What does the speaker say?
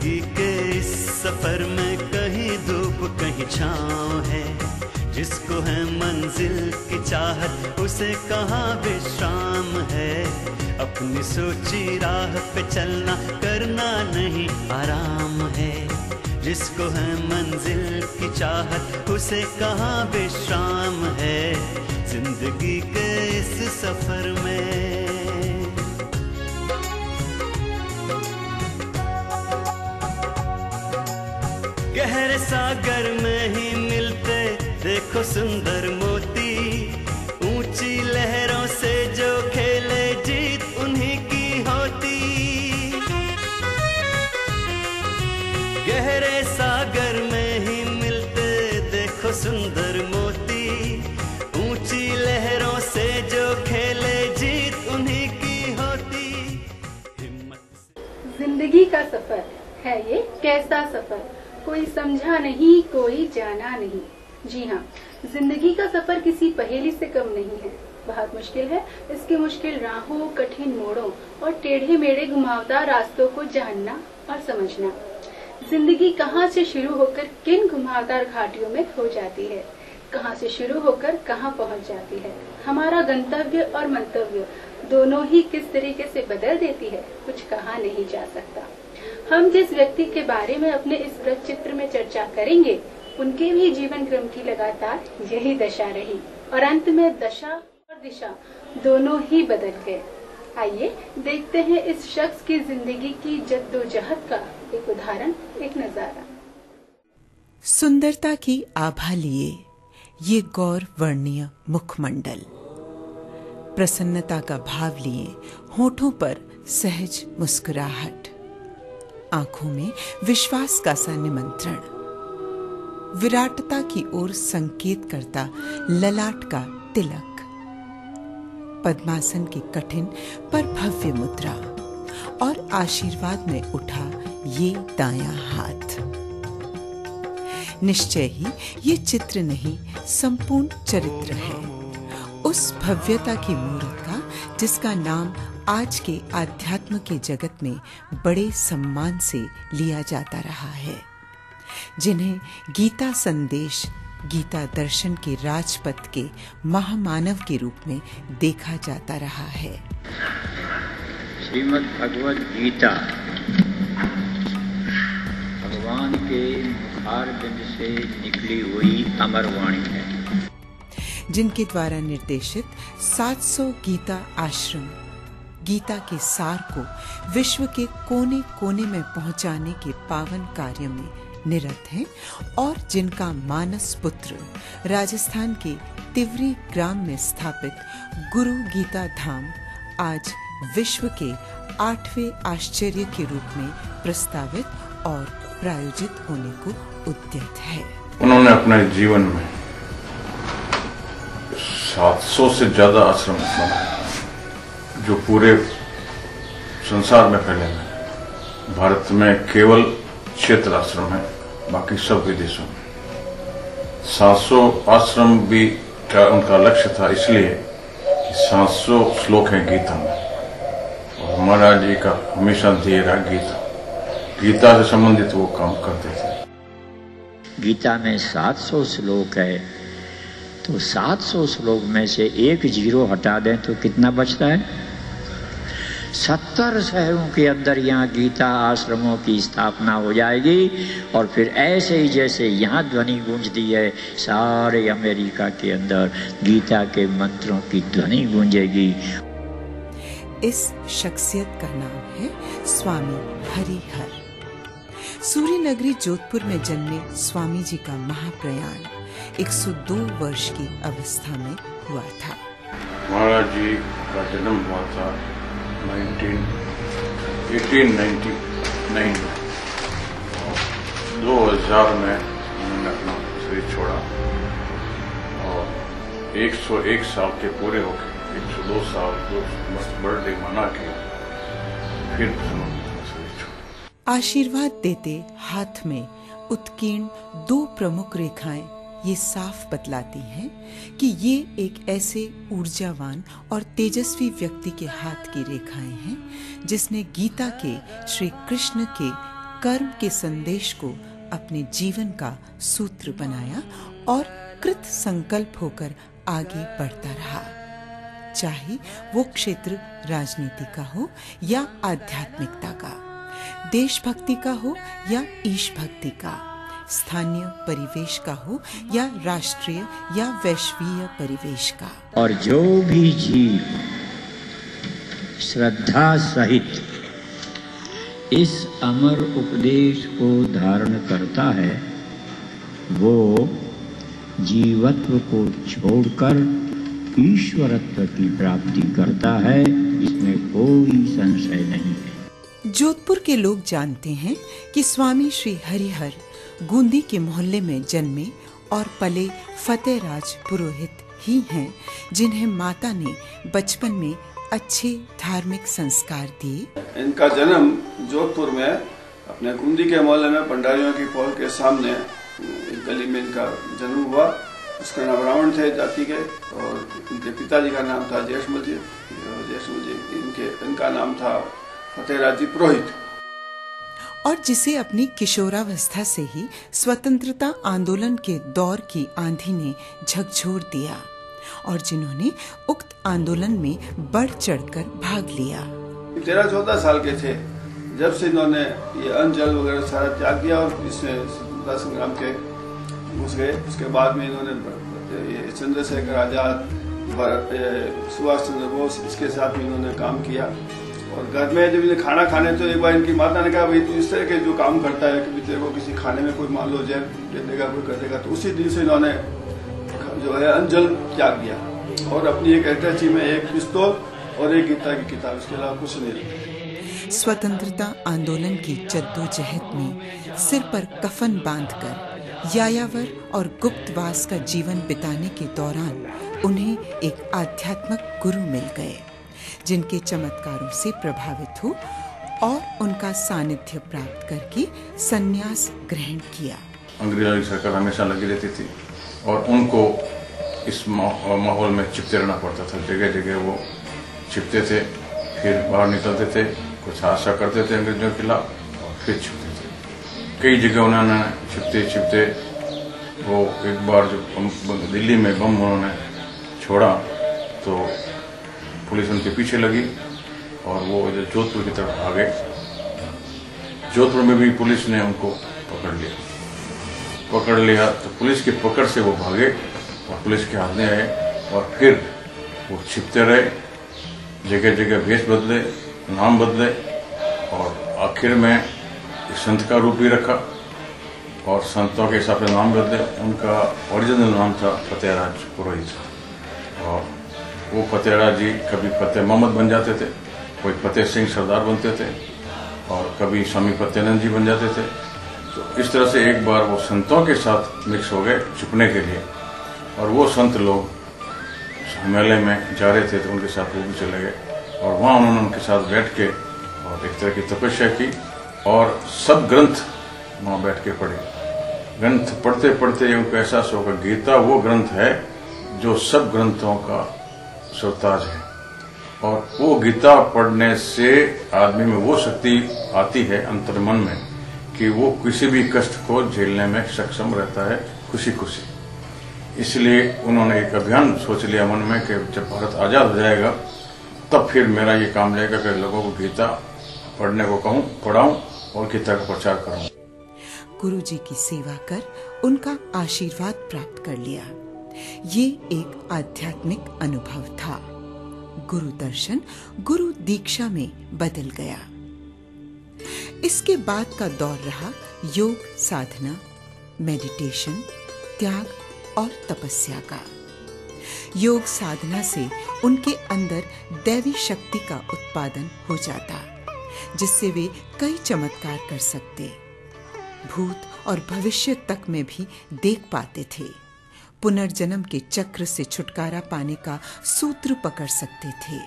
जिंदगी के इस सफर में कहीं धूप कहीं छाँव है। जिसको है मंजिल की चाहत उसे कहाँ विश्राम है। अपनी सोची राह पे चलना करना नहीं आराम है। जिसको है मंजिल की चाहत उसे कहाँ विश्राम है। जिंदगी के इस सफर में गहरे सागर में ही मिलते देखो सुंदर मोती। ऊंची लहरों से जो खेले जीत उन्हीं की होती। गहरे सागर में ही मिलते देखो सुंदर मोती। ऊंची लहरों से जो खेले जीत उन्हीं की होती। जिंदगी का सफर है ये कैसा सफर, कोई समझा नहीं कोई जाना नहीं। जी हाँ, जिंदगी का सफर किसी पहेली से कम नहीं है। बहुत मुश्किल है इसके मुश्किल राहों, कठिन मोड़ों और टेढ़े मेढ़े घुमावदार रास्तों को जानना और समझना। जिंदगी कहाँ से शुरू होकर किन घुमावदार घाटियों में खो जाती है, कहाँ से शुरू होकर कहाँ पहुँच जाती है, हमारा गंतव्य और मंतव्य दोनों ही किस तरीके से बदल देती है, कुछ कहा नहीं जा सकता। हम जिस व्यक्ति के बारे में अपने इस वृत्त चित्र में चर्चा करेंगे उनके भी जीवन क्रम की लगातार यही दशा रही और अंत में दशा और दिशा दोनों ही बदल गए। आइए देखते हैं इस शख्स की जिंदगी की जद्दोजहद का एक उदाहरण, एक नजारा। सुंदरता की आभा लिए ये गौर वर्णीय मुखमंडल, प्रसन्नता का भाव लिए होठों पर सहज मुस्कुराहट, आंखों में विश्वास का सा निमंत्रण, विराटता की ओर संकेत करता ललाट का तिलक, पद्मासन की कठिन पर भव्य मुद्रा और आशीर्वाद में उठा ये दायां हाथ। निश्चय ही ये चित्र नहीं संपूर्ण चरित्र है उस भव्यता की मूर्त का जिसका नाम आज के आध्यात्म के जगत में बड़े सम्मान से लिया जाता रहा है, जिन्हें गीता संदेश, गीता दर्शन के राजपथ के महामानव के रूप में देखा जाता रहा है। श्रीमद् भगवद गीता भगवान के मुखारबिंद से निकली हुई अमर वाणी है, जिनके द्वारा निर्देशित 700 गीता आश्रम गीता के सार को विश्व के कोने कोने में पहुंचाने के पावन कार्य में निरत हैं और जिनका मानस पुत्र राजस्थान के तिवरी ग्राम में स्थापित गुरु गीता धाम आज विश्व के 8वें आश्चर्य के रूप में प्रस्तावित और प्रायोजित होने को उद्यत है। उन्होंने अपने जीवन में 700 से ज्यादा आश्रम बनाए जो पूरे संसार में फैले हैं। भारत में केवल 6 आश्रम है, बाकी सब विदेशों में। 700 आश्रम भी उनका लक्ष्य था, इसलिए कि 700 श्लोक हैं गीता में और महाराज जी का हमेशा ध्येय रहा गीता से संबंधित वो काम करते थे। गीता में 700 श्लोक है, तो 700 श्लोक में से एक जीरो हटा दें तो कितना बचता है? 70 शहरों के अंदर यहाँ गीता आश्रमों की स्थापना हो जाएगी और फिर ऐसे ही जैसे यहाँ ध्वनि गूंजती है सारे अमेरिका के अंदर गीता के मंत्रों की ध्वनि गूंजेगी। इस शख्सियत का नाम है स्वामी हरिहर। सूर्य नगरी जोधपुर में जन्मे स्वामी जी का महाप्रयाण 102 वर्ष की अवस्था में हुआ था। महाराज जी का जन्म हुआ था 1899 में। 2000 में उन्होंने अपना शरीर छोड़ा और 101 साल के पूरे होके 102 साल बर्थडे मना के फिर उन्होंने शरीर छोड़ा। आशीर्वाद देते हाथ में उत्कीर्ण 2 प्रमुख रेखाएं ये साफ बतलाती हैं कि ये एक ऐसे ऊर्जावान और तेजस्वी व्यक्ति के हाथ की रेखाएं हैं जिसने गीता के श्री कृष्ण के कर्म के संदेश को अपने जीवन का सूत्र बनाया और कृत संकल्प होकर आगे बढ़ता रहा, चाहे वो क्षेत्र राजनीति का हो या आध्यात्मिकता का, देशभक्ति का हो या ईश भक्ति का, स्थानीय परिवेश का हो या राष्ट्रीय या वैश्वीय परिवेश का। और जो भी जीव श्रद्धा सहित इस अमर उपदेश को धारण करता है, वो जीवत्व को छोड़कर ईश्वरत्व की प्राप्ति करता है, इसमें कोई संशय नहीं है। जोधपुर के लोग जानते हैं कि स्वामी श्री हरिहर गूंदी के मोहल्ले में जन्मे और पले फतेहराज पुरोहित ही हैं, जिन्हें माता ने बचपन में अच्छे धार्मिक संस्कार दिए। इनका जन्म जोधपुर में अपने गूंदी के मोहल्ले में भंडारियों की पॉल के सामने एक गली में इनका जन्म हुआ। उसका नाम ब्राह्मण थे जाति के, और इनके पिताजी का नाम था जयसमल जी। इनका नाम था फतेहराज जी पुरोहित। और जिसे अपनी किशोरावस्था से ही स्वतंत्रता आंदोलन के दौर की आंधी ने झकझोर दिया और जिन्होंने उक्त आंदोलन में बढ़ चढ़कर भाग लिया। 13-14 साल के थे जब से इन्होंने ये अन्न जल वगैरह सारा त्याग किया और इसमें स्वतंत्रता संग्राम के घुस गए। उसके बाद में इन्होंने चंद्रशेखर आजाद, सुभाष चंद्र बोस, इसके साथ भी इन्होंने काम किया। और घर में जब इन्हें खाना खाने तो एक बार इनकी माता ने कहा, भाई तू इस तरह के जो काम करता है कि तेरे को किसी खाने में कोई मान लो जहर दे देगा, कोई कर देगा। तो उसी दिन से इन्होंने जो है अन्न जल त्याग दिया और अपनी एक अटैची में एक पिस्तौल और एक गीता की किताब, इसके अलावा कुछ नहीं रखा। स्वतंत्रता आंदोलन की जद्दोजहद में सिर पर कफन बांधकर यायावर और गुप्तवास का जीवन बिताने के दौरान उन्हें एक आध्यात्मिक गुरु मिल गए, जिनके चमत्कारों से प्रभावित हो और उनका सानिध्य प्राप्त करके संन्यास ग्रहण किया। अंग्रेजों की सरकार हमेशा लगी रहती थी और उनको इस माहौल में चिपते रहना पड़ता था। जगह जगह वो छिपते थे, फिर बाहर निकलते थे, कुछ हादसा करते थे अंग्रेजों के खिलाफ और फिर छिपते थे। कई जगह उन्होंने छिपते छिपते वो एक बार जब दिल्ली में बम उन्होंने छोड़ा तो पुलिस उनके पीछे लगी और वो इधर जोधपुर की तरफ आ गए। जोधपुर में भी पुलिस ने उनको पकड़ लिया तो पुलिस की पकड़ से वो भागे और पुलिस के हाथ में आए और फिर वो छिपते रहे, जगह जगह भेष बदले, नाम बदले और आखिर में संत का रूप भी रखा और संतों के हिसाब से नाम बदले। उनका ओरिजिनल नाम था फतेहराज पुरोहित और वो फतेहराज जी कभी फतेह मोहम्मद बन जाते थे, कोई फतेह सिंह सरदार बनते थे और कभी स्वामी फतेहानंद जी बन जाते थे। तो इस तरह से एक बार वो संतों के साथ मिक्स हो गए छुपने के लिए और वो संत लोग मेले में जा रहे थे तो उनके साथ वो भी चले गए और वहाँ उन्होंने उनके साथ बैठ के और एक तरह की तपस्या की और सब ग्रंथ वहाँ बैठ के पढ़े। ग्रंथ पढ़ते पढ़ते उनको एहसास होगा गीता वो ग्रंथ है जो सब ग्रंथों का सरताज है और वो गीता पढ़ने से आदमी में वो शक्ति आती है अंतर्मन में कि वो किसी भी कष्ट को झेलने में सक्षम रहता है खुशी खुशी। इसलिए उन्होंने एक अभियान सोच लिया मन में कि जब भारत आजाद हो जाएगा तब फिर मेरा ये काम रहेगा कि लोगों को गीता पढ़ने को कहूँ, पढ़ाऊं और गीता का प्रचार करूं। गुरु जी की सेवा कर उनका आशीर्वाद प्राप्त कर लिया। ये एक आध्यात्मिक अनुभव था। गुरु दर्शन गुरु दीक्षा में बदल गया। इसके बाद का दौर रहा योग साधना, मेडिटेशन, त्याग और तपस्या का। योग साधना से उनके अंदर दैवी शक्ति का उत्पादन हो जाता, जिससे वे कई चमत्कार कर सकते, भूत और भविष्य तक में भी देख पाते थे, पुनर्जन्म के चक्र से छुटकारा पाने का सूत्र पकड़ सकते थे।